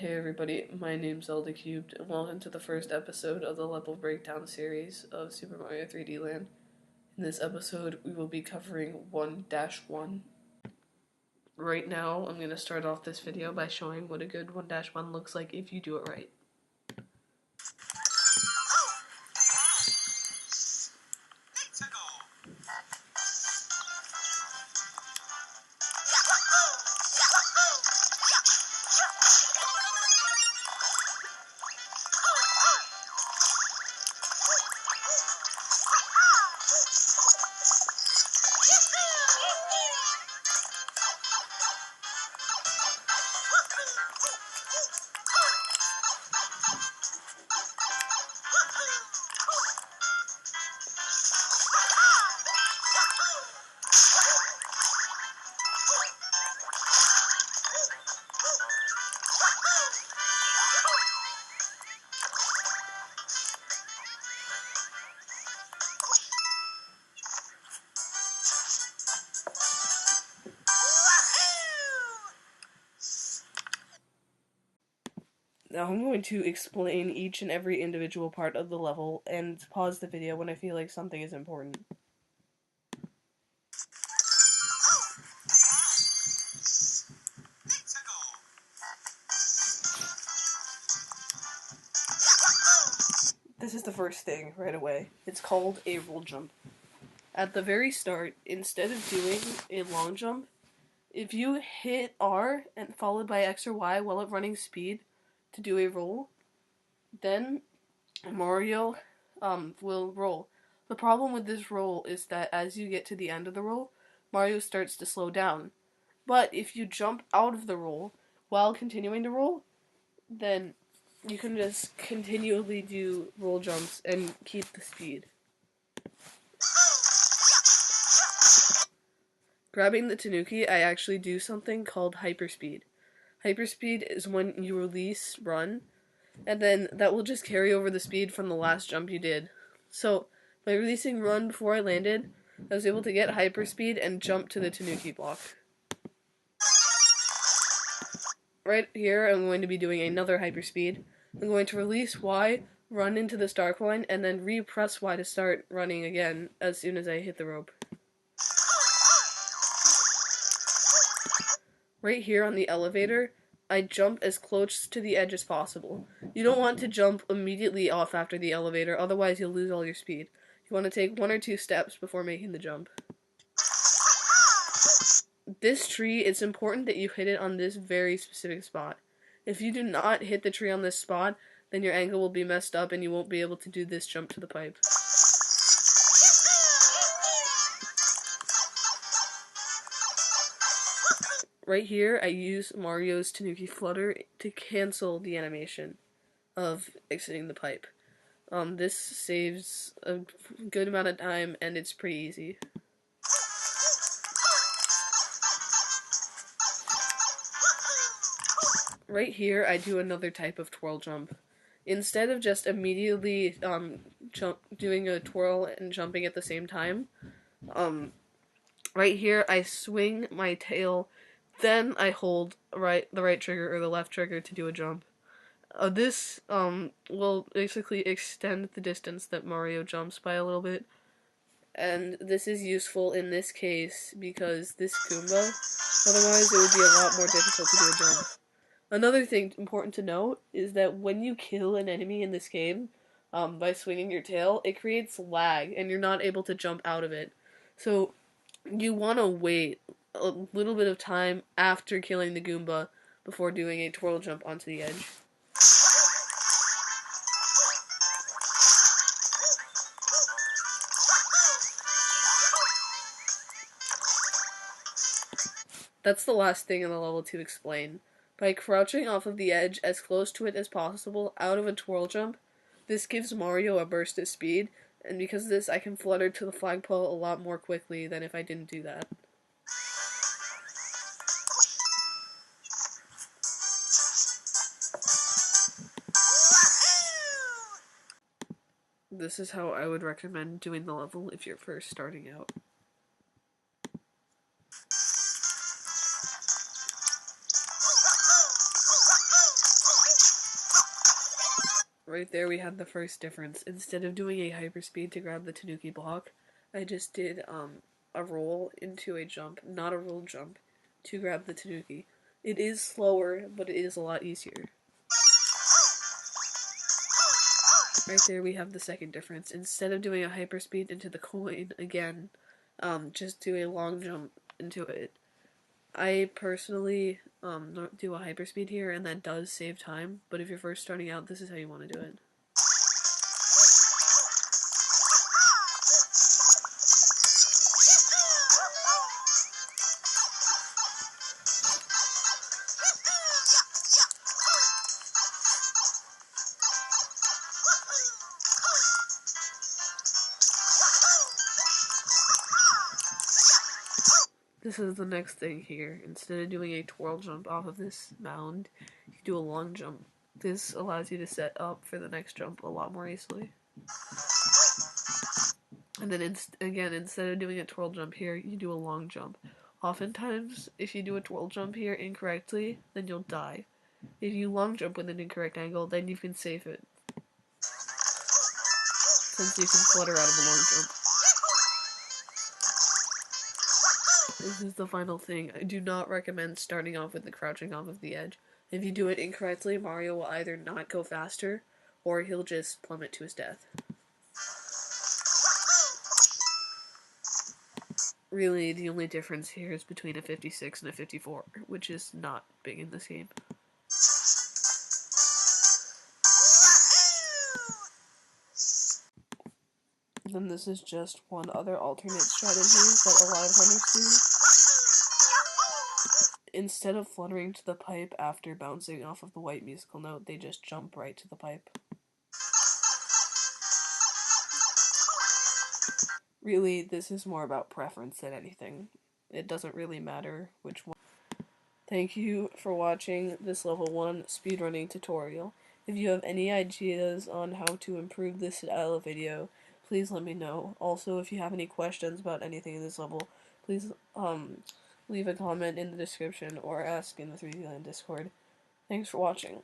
Hey everybody, my name's Zelda Cubed, and welcome to the first episode of the level breakdown series of Super Mario 3D Land. In this episode, we will be covering 1-1. Right now, I'm going to start off this video by showing what a good 1-1 looks like if you do it right. Now I'm going to explain each and every individual part of the level and pause the video when I feel like something is important. This is the first thing right away. It's called a roll jump. At the very start, instead of doing a long jump, if you hit R and followed by X or Y while at running speed to do a roll, then Mario will roll. The problem with this roll is that as you get to the end of the roll, Mario starts to slow down. But if you jump out of the roll while continuing to roll, then you can just continually do roll jumps and keep the speed. Grabbing the Tanuki, I actually do something called hyperspeed. Hyperspeed is when you release run, and then that will just carry over the speed from the last jump you did. So, by releasing run before I landed, I was able to get hyperspeed and jump to the Tanuki block. Right here, I'm going to be doing another hyperspeed. I'm going to release Y, run into the star coin, and then re-press Y to start running again as soon as I hit the rope. Right here on the elevator, I jump as close to the edge as possible. You don't want to jump immediately off after the elevator, otherwise you'll lose all your speed. You want to take 1 or 2 steps before making the jump. This tree, it's important that you hit it on this very specific spot. If you do not hit the tree on this spot, then your angle will be messed up and you won't be able to do this jump to the pipe. Right here, I use Mario's Tanuki Flutter to cancel the animation of exiting the pipe. This saves a good amount of time, and it's pretty easy. Right here, I do another type of twirl jump. Instead of just immediately doing a twirl and jumping at the same time, right here, I swing my tail, then I hold the right trigger or the left trigger to do a jump. This will basically extend the distance that Mario jumps by a little bit, and this is useful in this case because this Goomba, otherwise it would be a lot more difficult to do a jump. Another thing important to note is that when you kill an enemy in this game, by swinging your tail, it creates lag, and you're not able to jump out of it. So, you want to wait a little bit of time after killing the Goomba before doing a twirl jump onto the edge. That's the last thing in the level to explain. By crouching off of the edge as close to it as possible out of a twirl jump, this gives Mario a burst of speed, and because of this I can flutter to the flagpole a lot more quickly than if I didn't do that. This is how I would recommend doing the level if you're first starting out. Right there we had the first difference. Instead of doing a hyperspeed to grab the Tanuki block, I just did a roll into a jump, not a roll jump, to grab the Tanuki. It is slower, but it is a lot easier. Right there we have the second difference. Instead of doing a hyperspeed into the coin, again, just do a long jump into it. I personally don't do a hyperspeed here, and that does save time, but if you're first starting out, this is how you want to do it. This is the next thing here. Instead of doing a twirl jump off of this mound, you do a long jump. This allows you to set up for the next jump a lot more easily. And then again, instead of doing a twirl jump here, you do a long jump. Oftentimes, if you do a twirl jump here incorrectly, then you'll die. If you long jump with an incorrect angle, then you can save it, since you can flutter out of a long jump. This is the final thing. I do not recommend starting off with the crouching off of the edge. If you do it incorrectly, Mario will either not go faster, or he'll just plummet to his death. Really, the only difference here is between a 56 and a 54, which is not big in this game. Then this is just one other alternate strategy that a lot of runners do. Instead of fluttering to the pipe after bouncing off of the white musical note, they just jump right to the pipe. Really, this is more about preference than anything. It doesn't really matter which one. Thank you for watching this level 1 speedrunning tutorial. If you have any ideas on how to improve this style of video, please let me know. Also, if you have any questions about anything in this level, please leave a comment in the description or ask in the 3D Land Discord. Thanks for watching.